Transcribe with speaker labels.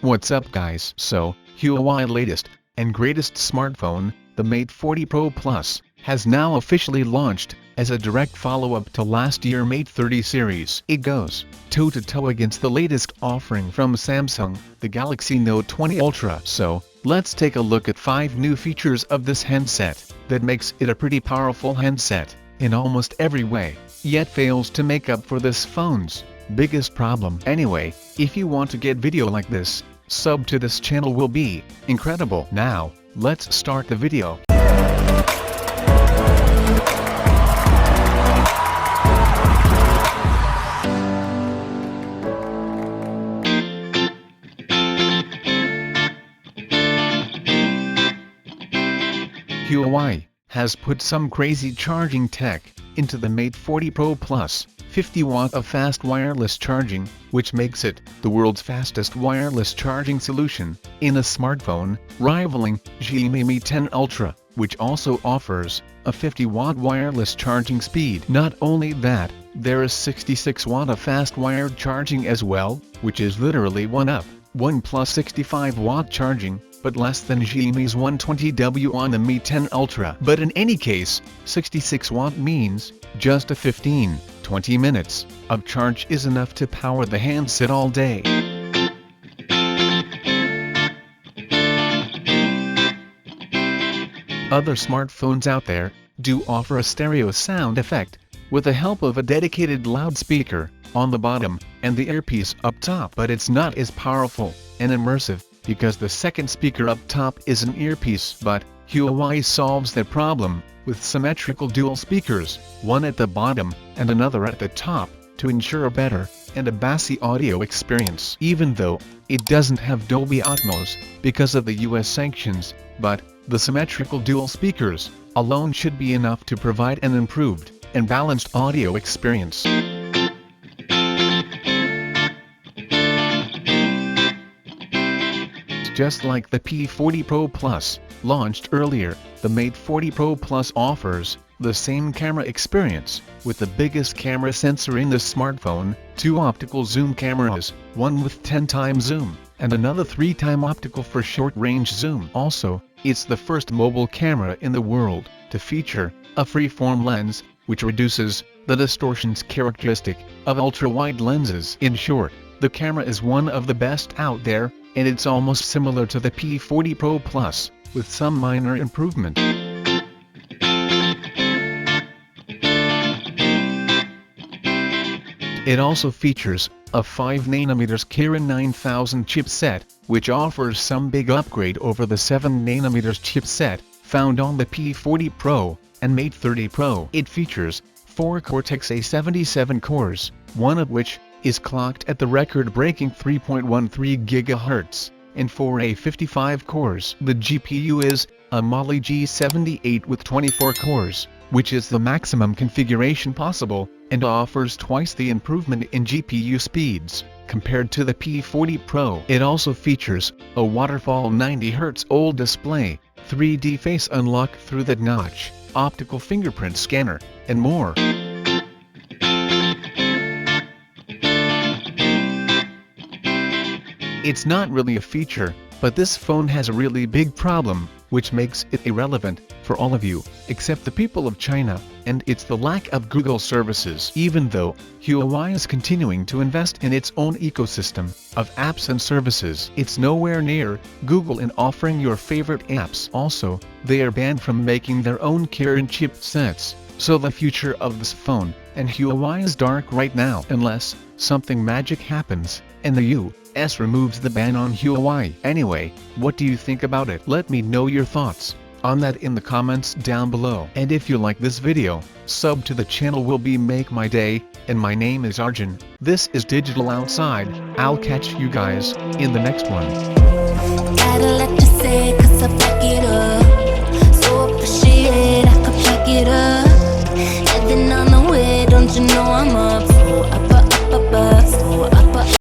Speaker 1: What's up guys? So, Huawei latest and greatest smartphone, the Mate 40 Pro Plus, has now officially launched, as a direct follow-up to last year's Mate 30 series. It goes toe-to-toe against the latest offering from Samsung, the Galaxy Note 20 Ultra. So, let's take a look at 5 new features of this handset, that makes it a pretty powerful handset, in almost every way, yet fails to make up for this phone's biggest problem. Anyway, if you want to get video like this, sub to this channel will be incredible. Now, let's start the video. Huawei has put some crazy charging tech into the Mate 40 Pro Plus, 50 watt of fast wireless charging, which makes it the world's fastest wireless charging solution in a smartphone, rivaling Huawei Mate 10 Ultra, which also offers a 50 watt wireless charging speed. Not only that, there is 66 watt of fast wired charging as well, which is literally one plus 65 watt charging, but less than Huawei's 120W on the Mate 10 Ultra. But in any case, 66 watt means just a 15-20 minutes of charge is enough to power the handset all day. Other smartphones out there do offer a stereo sound effect, with the help of a dedicated loudspeaker on the bottom and the earpiece up top, but it's not as powerful and immersive, because the second speaker up top is an earpiece. But Huawei solves that problem with symmetrical dual speakers, one at the bottom and another at the top, to ensure a better and a bassy audio experience. Even though it doesn't have Dolby Atmos because of the US sanctions, but the symmetrical dual speakers alone should be enough to provide an improved and balanced audio experience. Just like the P40 Pro Plus, launched earlier, the Mate 40 Pro Plus offers the same camera experience, with the biggest camera sensor in the smartphone, 2 optical zoom cameras, one with 10x zoom, and another 3x optical for short-range zoom. Also, it's the first mobile camera in the world to feature a freeform lens, which reduces the distortions characteristic of ultra-wide lenses. In short, the camera is one of the best out there, and it's almost similar to the P40 Pro Plus, with some minor improvement. It also features a 5nm Kirin 9000 chipset, which offers some big upgrade over the 7nm chipset found on the P40 Pro and Mate 30 Pro. It features 4 Cortex-A77 cores, one of which is clocked at the record-breaking 3.13 GHz, and 4 A55 cores. The GPU is a Mali G78 with 24 cores, which is the maximum configuration possible, and offers twice the improvement in GPU speeds compared to the P40 Pro. It also features a waterfall 90Hz OLED display, 3D face unlock through the notch, optical fingerprint scanner, and more. It's not really a feature, but this phone has a really big problem, which makes it irrelevant for all of you, except the people of China, and it's the lack of Google services. Even though Huawei is continuing to invest in its own ecosystem of apps and services, it's nowhere near Google in offering your favorite apps. Also, they are banned from making their own Kirin chipsets, so the future of this phone and Huawei is dark right now, unless something magic happens and the US removes the ban on Huawei. Anyway, what do you think about it? Let me know your thoughts on that in the comments down below. And if you like this video, sub to the channel will be make my day, and my name is Arjun. This is Digital Outside. I'll catch you guys in the next one.